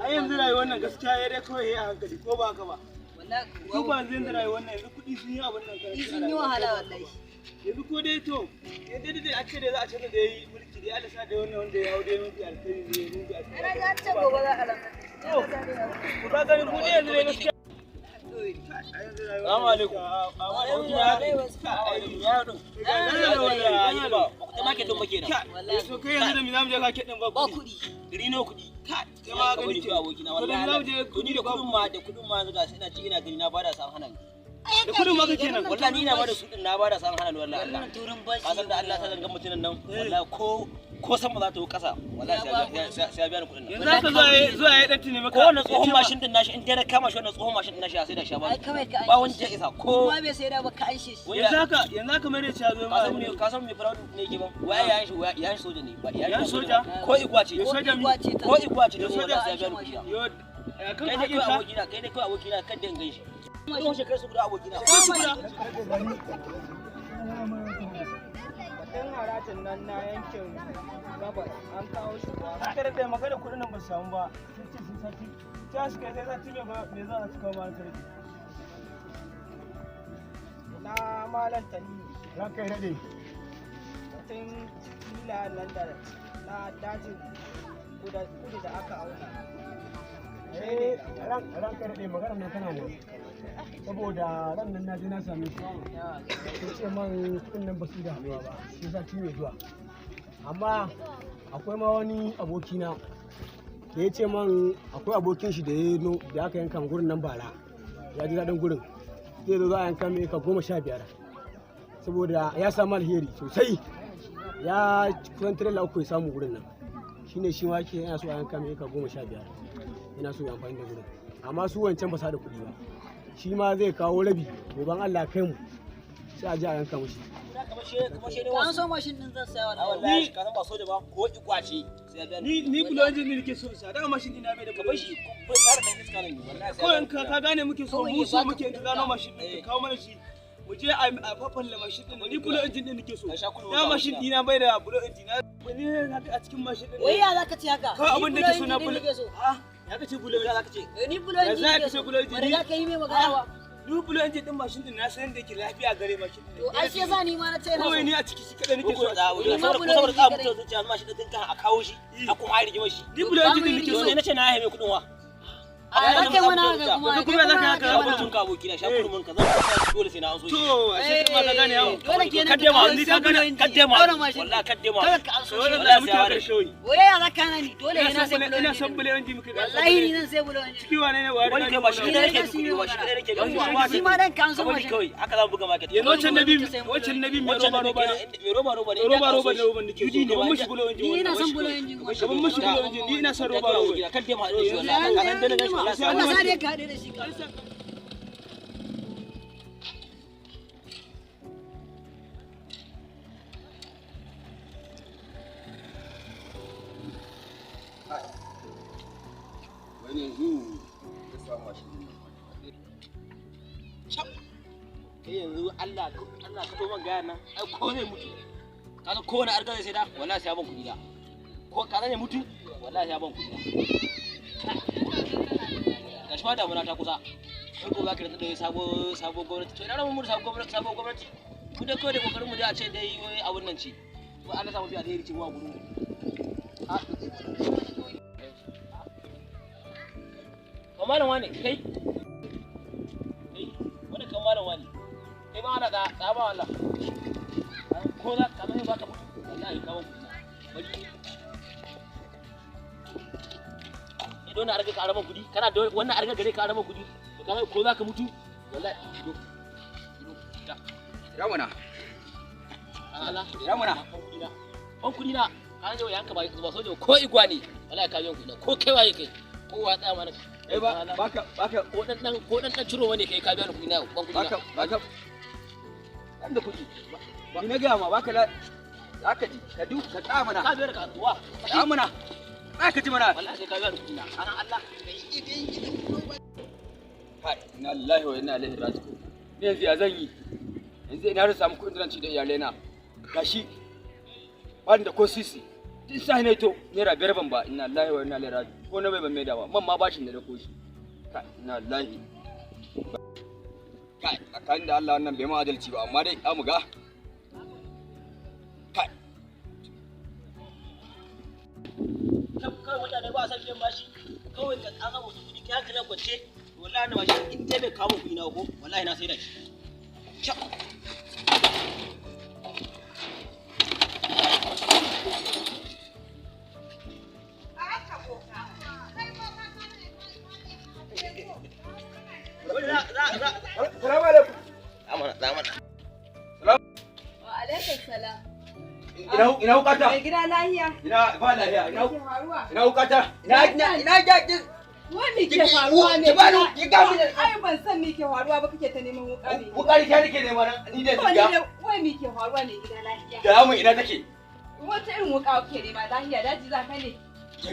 ai yanzu rayuwar nan gaskiya ya dai kawai a hankali ko ba haka ba wallahi ko ba yanzu rayuwar nan yanzu kuɗi sun yi abin nan kai sun yi wahala wallahi yanzu ko dai to yadda dai a ce da za a ce da yayi mulki dai Allah sa da wannan wanda ya hau dai mafi alkhairi ne mun bi alkhairi ai ga ce gobe za a lantsa ko ka gani kuɗi yanzu ne gaskiya Assalamu alaikum. So kai yanzu da mi zamu je ka kiɗin ba kuɗi. Rino kuɗi. Kai ma gani ce abokina wallahi. To ni da kuɗin ma zuga sai ina ci ina gani na bada san hana ni. Da kuɗin ma kake nan. Wallahi ni na bada su din na bada san hana ni wallahi Allah. Ka san da Allah sa zan ga mutunan nan wallahi ko san ba za ta yi kasa wallahi sai ya biya ni kuɗin nan. Yanzu haka zuwa ya dan tuni maka. Wannan tsohon mashin din nashi in dai na kama shi wannan tsohon mashin din nashi sai da sha ba. Ba wani ya isa ko ma bai sai da ba ka anshe shi. Yanzu haka mai da ci zo ma. Ka san me fraud ne yake ba. Waye yayin soja ne ba yayin soja ko igwa ce. Ko igwa ce da soja sai ya biya ni kuɗi. Yo kai ne kai abokina kan da in gaishe. Kuma shi kai su guda abokina. Kudin harajin nan na yankin gabas an kawo shi ba. Kada da magana kudin nan ba su samu ba. Sun ce sun sati. Ta su kai sai sati me za a cika ma kai. Na malan tani. Ran kai rade. Mutum kila nan da na dajin kudu da aka auna. Ran kai rade magana nan kana nan. Saboda ran nan na je na same su sun ce man kudin nan ba su da hannuwa ba sai sati mai zuwa amma akwai ma wani abokina da ya ce man akwai abokin shi da aka yanka gurin nan bara ya ji daɗin gurin zai zo za a yanka mai ka 15 saboda ya samu alheri sosai ya kusan tirela 3 ya samu gurin nan shine shi ma ke yana so a yanka mai ka 15 yana so ya amfani da gurin amma su wancan ba sa da kuɗi ba shi ma zai kawo rabi goban Allah kai mu sai a ji a yanka mushi an so mashin din zan saya wallahi ka san ba so da ba ko ikwace sai ya ni bulo injin ne nake so sa da mashin din na bai da ka bashi ko tsara da iska ne wallahi ko ka gane muke so mu so muke in gano mashin din ka kawo mana shi mu je a fafalle mashin din ni bulo injin din nake so da mashin din na bai da bulo injin ni a cikin mashin din wai ya zaka ce haka ka abin da ke so na bulo ya kace bulo ya zaka ce ni bulo injin ya kace bulo injin ni ka yi mai magana ba ni bulo injin din mashin din na san da yake lafiya gare mashin din to ai sai yasa ni ma na ce na kawai ni a ciki shi kada nake so saboda ka mutu zuciya mashin din kan a kawo shi a kuma hari jima shi ni bulo injin din nake so ne nace na haife kudin wa a zaka mana haka kuma zaka haka abokin ka abokina shakuru mun ka zan dole sai na an so shi to sai kuma ka gane yawo dole kenan kadde ma ni ka gane kadde ma wallahi kadde ma kada ka an so shi wallahi muke karshe waye ya zaka na ni dole ina sai bulo ina san bulo injin muke wallahi ni nan sai bulo injin ciki wane ne wani kai ba shi da nake duki ba shi da nake duki shi ma dan kan so mashin kai haka za mu buga market yanzu wancan nabi mai roba ne nake so ne mun shi bulo injin ni ina san bulo injin mun shi bulo injin ni ina san roba kadde ma da shi wallahi ka san da gashi Allah sai dai ka hade da shi wani yanzu ya samu shi kai yanzu Allah ka to man gaya nan ai ko zai mutu ka san kowane arga zai sai da wallahi sai ya ban kuɗi da ko ka zai mutu wallahi sai ya ban kuɗi da gashi ma damuna ta kusa sai ko zaka rantsa da sabo gwamnati to ina ran mu sabo gwamnati mu da kawai da kokarin mu da a ce dai abun nan ce ko Allah sa mu bi alheri ce wa gudu malam wani kai wani kan malam wani kai ma ana da ba Allah ko za ka zama baka mutu wallahi kawo bari idan na arga ka arama kudi kana da wannan arga gare ka arama kudi to kai ko za ka mutu wallahi ya mana Allah ya mana ban kudi na kan je yanka ba soja ko igwa ne wallahi ka biyan kudi ko kai waye kai ko wa tsaya mana baka ko dan ciro wani kai ka biya kuɗi na ban kuɗi baka dan da kuɗi ni na ga ma baka la zaka ji ka tsaya mana ka biya ka wa ya mana zaka ji mana wallahi sai ka biya kuɗi na ana Allah hai inna lillahi wa inna ilaihi raji'un me yanzu ya zan yi yanzu ina rasa samu kuɗin ranci da iyalaina gashi ban da ko sisi din sai ne to naira 5 ban ba inna lillahi wa inna ilaihi raji'un ko na bai ban maida ba man ma bashin da dako shi kai ina lahi kai tsakanin da Allah wannan bai ma adalci ba amma dai mu ga kai kawai mutane ba san biyan bashi kawai ka tsaka musu kudi ki haka na kwace wallahi na bashi in dai bai kawo kuɗi na ko wallahi na sai da shi Salamu alaikum. Alaikum salam. Ina hukata? Mai gida lahiya? Ina ba lahiya. Ke faruwa? Ina hukata? Ina jakin. Wani ke faruwa ne? Ki ga mu. Ai ban san me ke faruwa ba kake ta neman wuka ne. Wukari ta nake nema nan ni da tsiya. Wai me ke faruwa ne gida lahiya? Da mu ina take? Wata irin wuka kake nema lahiya daji za ka ne?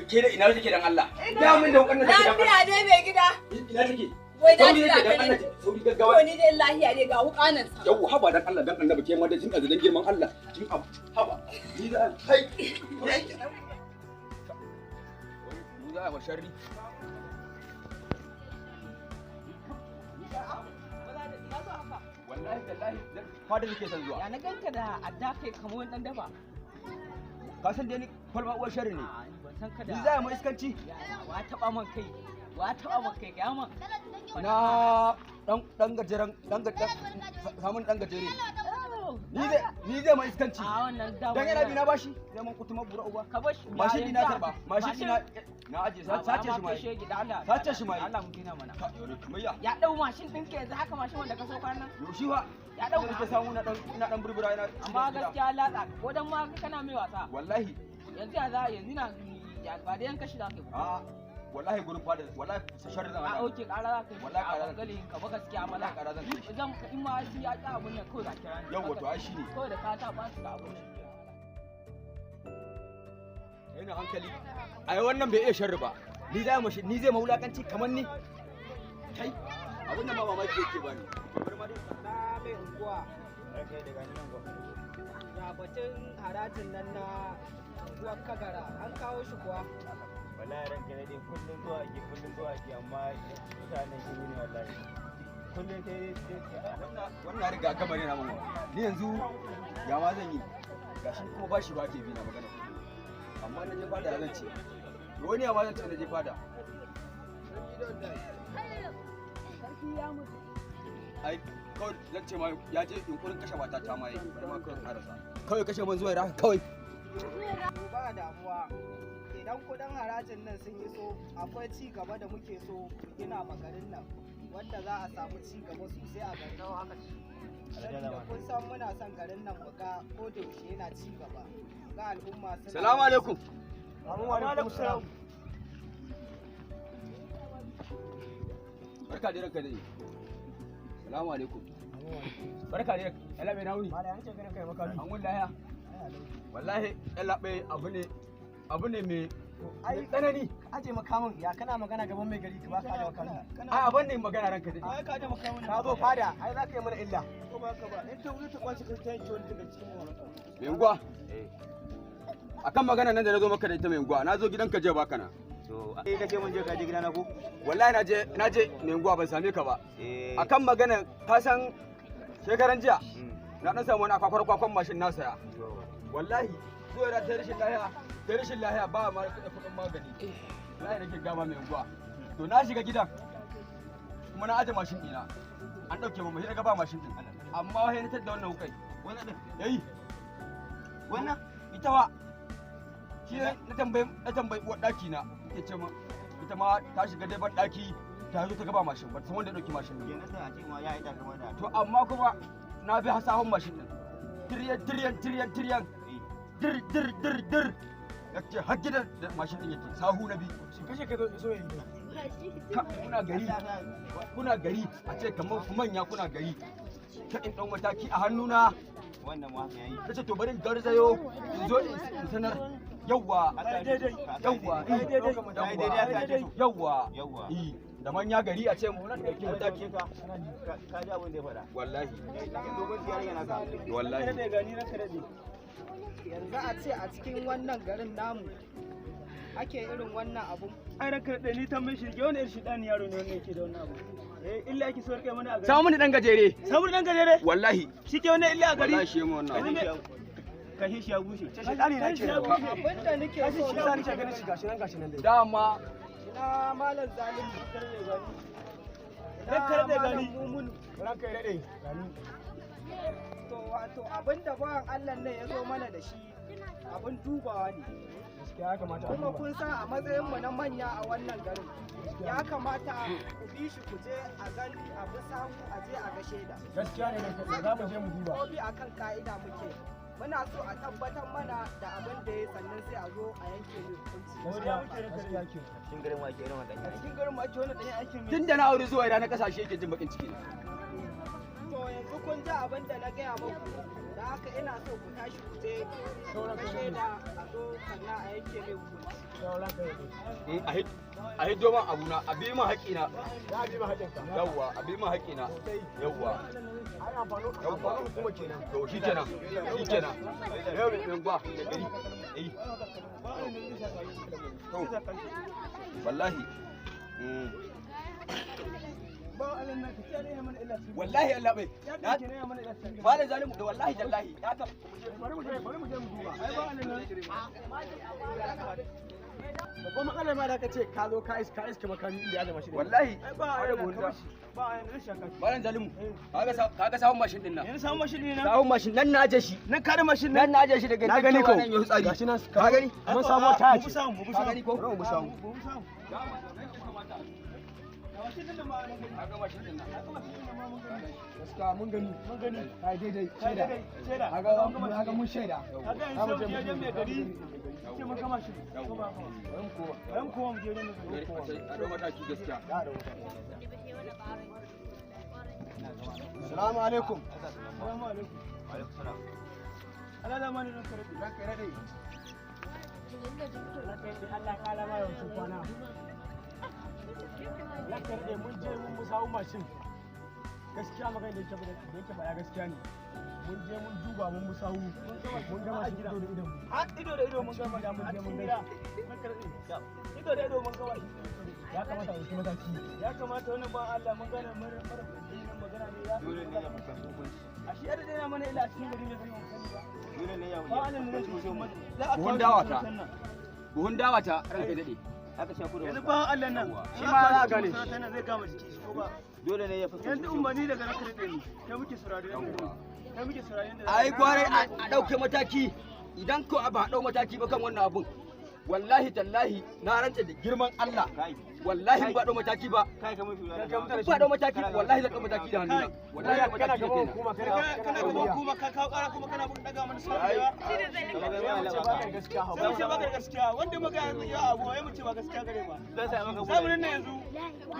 Ke da ina take dan Allah? Da mun da wukan nan take dan Allah. Lafiya dai mai gida. Ina take? Wai daji za ka ne? Sauri gaggawa. Wani dai lahiya ne ga wuka nan sa. Yau haba dan Allah dan annabi ke ma da jin azadan girman Allah. Kin haba. Ni da kai. Ni da ba sharri. Wallahi tallahi fada nake son zuwa. Ya na ganka da adda kai kamar wani dan daba. Ka san dai ni kwalba uwar sharri ne. Ban san ka da. Ni za mu iskanci. Wa taba man kai. Wa taba man kai ga man. Na dan gajeren samun dan gajere. Ni zai mai iskanci. A wannan dama. Dan yana bi na bashi zai mun kutuma bura uba. Ka bashi. Mashin dina karba. Mashin dina na aje sace shi mai. Sace shi mai. Allah mu gina mana. Ka yore tumayya. Ya dau mashin ɗinka yanzu haka mashin wanda ka sauka nan. Yoshi fa. Ya dau nake samu na dan burbura ina. Amma gaskiya latsa ko dan ma kana mai wasa. Wallahi. Yanzu ya za yanzu na ya ba da yanka shi da kai. A wallahi gurin fada wallahi sharri zan A oke ƙara za ka yi. Wallahi ƙara zan gali ka ba gaskiya amma wallahi ƙara zan kai. zan in ma shi ya ƙi abun nan kawai za kira ni. Yawwa to ai shine. Kawai da ka ta ba su da abun nan. Yana hankali. Ai wannan bai iya sharri ba. Ni zai mawulakanci kamar ni. Kai abin nan ma mamaki yake bani. Kamar ma dai Na mai unguwa. kai daga nan go. Ya batun harajin nan na unguwar Kagara an kawo shi kuwa. Wallahi ranka ne dai kullum zuwa ake amma mutanen shi ne wallahi kullum sai wannan riga gama ne na mama ni yanzu ya ma zan yi gashi kuma ba shi ba ke bi na magana amma na je fada zan ce wani ya ma zan ce na je fada ai kawai zan ce ma ya je yunkurin kashe mata ta ma yi bari ma kawai karasa kawai kashe man zuwa kawai Ba damuwa. Idan kudin harajin nan sun yi so akwai ci gaba da muke so mu gina ma garin nan wanda za a samu ci gaba sosai a garin nan. Saboda kun san muna son garin nan mu ga ko da yaushe yana ci gaba. Ga al'umma suna. salamu alaikum Wa alaikum salam. barka da ranka dai salamu alaikum barka da yalla bai nauni Mala yanke ganin kai maka. an wallahi wallahi yalla bai abu ne mai Ai tsanani aje makamin ya kana magana gaban mai gari ka ba ka da makamin. ai abin ne magana ranka dai Ai ka da makamin. Ka zo fada ai za ka yi mana illa. ko ba ka ba in ta wuce ta kwace kai ta yanke wani daga cikin wannan mai unguwa akan magana nan da na zo maka da ita mai unguwa na zo gidanka je baka na to ai kace mun je ka je gidana ko wallahi na je mai unguwa ban same ka ba akan magana ka san shekaran jiya na dan samu wani kwakwan mashin na saya wallahi zuwa da ta rashin lahiya ba ma kuɗin magani wallahi nake gama mai unguwa to na shiga gidan kuma na aje mashin ɗina an ɗauke mu sai daga ba mashin ɗin amma wai na tada wannan hukai wannan ɗin yayi wannan ita wa shi na tambayi uwar ɗaki na ya ce min ita ma ta shiga dai ban ɗaki ta zo ta gaba mashin ba san wanda ya ɗauki mashin ɗin kenan sai a ce ma ya ita kamar da to amma kuma na bi hasahun mashin ɗin tiriyan dir ya ce har gidan da mashin ɗin yake sahu na bi Kashe ka so yi. kuna gari a ce kamar ku manya kuna gari ta in ɗan mataki a hannuna wannan ma haka yayi ta ce to bari in garzayo in zo in sanar yawwa yawwa da manya gari a ce mu nan ɗauki mataki ka ji abin da ya faɗa wallahi dogon tiyar yana ka wallahi Yanzu a ce a cikin wannan garin namu ake irin wannan abun. ai ranka da ni tambayin shi ke wani irin shidani yaro ne wannan yake da wannan abu illa yake so rike mana a gari samu ni dan gajere samu dan gajere wallahi shi ke wannan illa a gari wallahi shi mu wannan kashi shi ya bushe shedani na ce Abinda nake so shi sa ni ganin shi gashi nan dai dama ina malam zalimi kar da gani ranka ya dade gani to wato abinda bayan Allah ne ya zo mana da shi abin dubawa ne gaskiya ya kamata a kuma duba kun san a matsayin mu na manya a wannan garin ya kamata ku bi shi ku je a gani a bi samu a je a ga shaida gaskiya ne ranka za mu je mu duba ko bi akan ka'ida muke muna so a tabbatar mana da abin da ya sannan sai a zo a yanke mai hukunci gaskiya ke cikin garin ma ake wannan dan aikin tun da na aure zuwa ina na kasashe yake jin bakin ciki to yanzu kun ji abin da na gaya muku da haka ina so ku tashi ku je ga shaida a zo sannan a yanke mai hukunci a hiddo man abuna a bi man haƙina ya bi ma haƙinka yawwa a bi man haƙina yawwa ai amfani kuma kenan to shi kenan yau ne gwa da gari to wallahi wallahi Allah bai ba da zalimu da wallahi tallahi ya ka bari mu je mu duba ai ba babban matsalar ma da ka ce ka zo ka iska makami inda ya zama shi wallahi ba wanda buhunda ba a yanzu shaka ba da zalimu kaga sawun mashin din nan yanzu samu mashin ne sawun mashin nan na aje shi nan kare mashin nan na aje shi daga na gani ko gashi nan ka gani mun samu ta mu samu ka gani ko mu samu gaskiya mun gani kai daidai shaida kaga mun shaida haka yanzu mu je mai gari ke mun kama shi ran kowa mu je ne a da mataki gaskiya assalamu alaikum assalamu alaikum ana da mani ran kare Allah ka lama yau su kwana lakar da mun je mun musawu mashin gaskiya magana da yake faɗa gaskiya ne mun je mun duba mun musawu mun gama shi ido da ido ido da ido mun gama da mun je mun gida ido da ido mun gama ya kamata a yi mataki ya kamata wannan ba Allah mun gane mara magana ne ya dole ne ya mutan hukunci a shi yadda dai mana ila cikin gari ne bai mun sani ba dole ne ya mu ba Allah ne zai so mu buhun dawa ta ranka dade aka sha kudu yanzu ba Allah nan shi ma za a gane shi zai gama jiki shi ko ba dole ne ya fuskanci yanzu umarni daga na kare ni kai muke saurare kai muke saurare da ai gware a dauke mataki idan ko ba a dau mataki ba kan wannan abun wallahi tallahi na rantsa da girman Allah wallahi ba dau mataki ba kai ka mutu ba dau mataki wallahi zan dau mataki da hannuna wallahi kana gaba hukuma kana gaba hukuma ka kawo kara kuma kana daga mana saurare sai ba gaskiya wanda muka ya abu ai mu ce ba gaskiya gare ba dan sai maka sai nan yanzu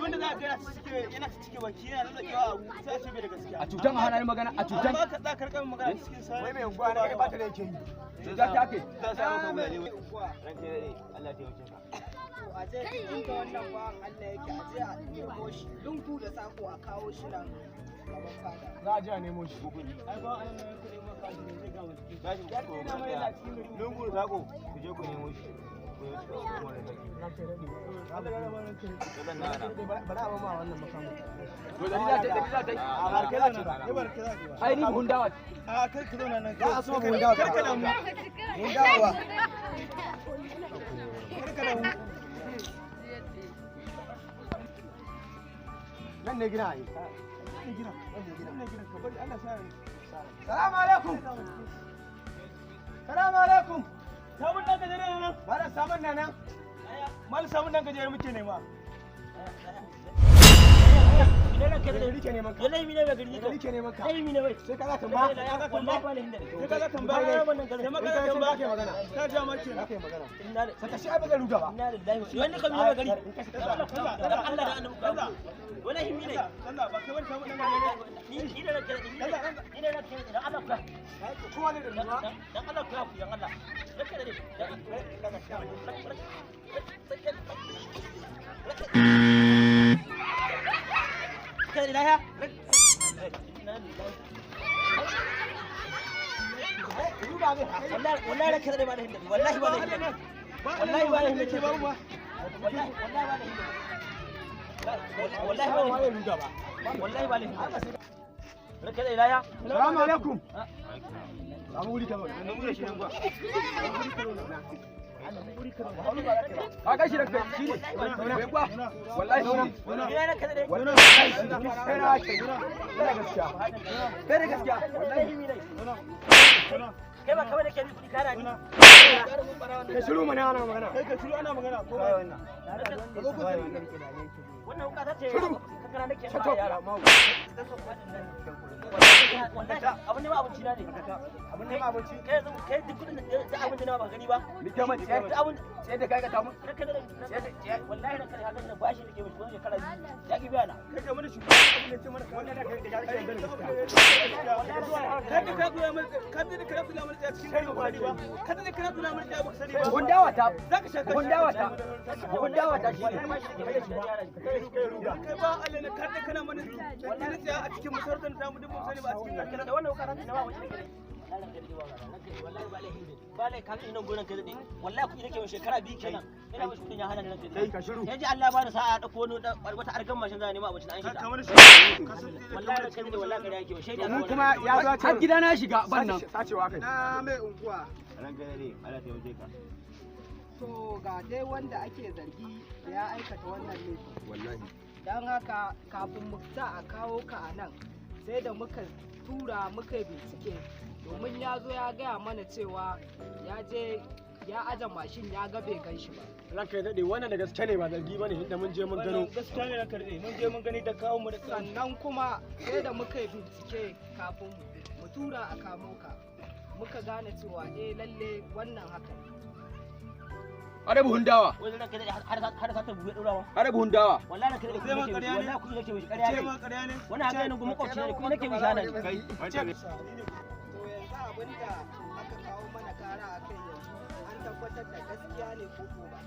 wanda za ka ga yana cike baki yana da kewa abu sai ce bai da gaskiya a tutan hana ni magana a tutan ba ka da karkan magana cikin sai wai mai unguwa ne ba ta da yake yi da ta ke dan sai maka mai ne unguwa ranke Allah ya taimake ka a je inda wannan ba Allah yake a je a nemo shi lungu da sako a kawo shi nan gaban fada za a je a nemo shi ai ba an ne kudi maka shi zai ga mu ciki gashi ko ina mai yana cikin lungu zako ku je ku nemo shi ku yi cikin kuma da bari a ma wannan makamu to da ni za ta a barke za ta ba barke za ta ba ai ni buhun dawa a kai ka zauna nan za a so buhun dawa karka da mu buhun dawa karka da mu nan ne gina yi salamu alaikum salamu alaikum sabon dan gajere nan ba da samun nan mal sabon dan gajere muke nema idan ranka da rike neman ka wallahi mine bai gari rike neman ka ai mine bai sai ka za ka ba ya ka wallahi ba ne hinda sai kaga tambaya wannan garin sai magana tambaya ke magana ka ja mace za ka yi magana inna saka shi abin da ruga ba inna lillahi wani kan mine bai gari dan Allah da annabi ka wallahi mine Allah ba kai wani sabon dan gajere ni da ranka ni da ranka dan Allah ka kowa ne da ruwa dan Allah ka ku dan Allah ranka da kai da ya wallahi ranka da ba da hinda wallahi ba da hinda wallahi ba lahin ce ba ba wallahi ba lahin ba wallahi ba lahin rake da ilaya salamu alaikum samu wuri ta wani nan gure shi nan gwa ka ga shi da kai shi ne bai kwa wallahi shi ne ina na kada dai wallahi shi ne kai na kai ina gaskiya kai da gaskiya wallahi mi dai kai ba kawai da ke kudi kana ni ka shiru mana ana magana kai ka shiru ana magana ko ba wannan wannan wuka ta ce kana nake Shut up. yara ma abin ne ma abinci na ne abin ne ma abinci kai duk kudin da abin da na ba gani ba ni ke man sai abin sai da kai ka tamu wallahi da kai haka da bashi da ke mishi wannan shekara ya ki biya na kai ka mana shi abin da ce mana wannan da kai da kai da kada ka goya mana kada da kana tuna mana da cikin kai ba ba kada da kana tuna mana da ba sani ba gundawa ta zaka shaka gundawa ta shi ne kai ba Allah ne kada kana mana wannan tsaya a cikin masarautar da mu dubu sani ba a cikin karkara da wannan wukaran da ba wani kare wallahi ba lahi ba lahi kan ina gurin kai dai wallahi ku nake shekara biyu kenan ina mishi kudin ya hana ni ranka kai ka shiru yaji Allah ba da sa'a da kono wata argan mashin zan nema abinci an shiga ka mana shi wallahi ranka dai wallahi kare yake shaida mu kuma ya zo har gida na shiga ban nan sacewa kai na mai unguwa ranka dai Allah ta yauje ka to ga dai wanda ake zargi da ya aikata wannan laifi wallahi don haka kafin mu sa a kawo ka a nan sai da muka tura muka bincike domin ya zo ya gaya mana cewa ya je ya aje mashin ya ga bai gan shi ba ranka ya daɗe wannan da gaske ne ba zargi ba ne inda mun je mun gano gaskiya ne ranka dai mun je mun gani da kawo mu da sannan kuma sai da muka yi bincike kafin mu tura a kamo ka muka gane cewa lalle wannan haka ne are buhun dawa wai ranka dai har sa ta buɗe ɗorawa are buhun dawa wallahi ranka dai Zai ma ƙarya ne? wallahi ku nake mishi ƙarya ce ne ma ƙarya ne wannan haka ne kuma makwabci ne kuma nake mishi hana ni to yanzu abinda aka kawo mana kara a kai yanzu an tabbatar da gaskiya ne ko ba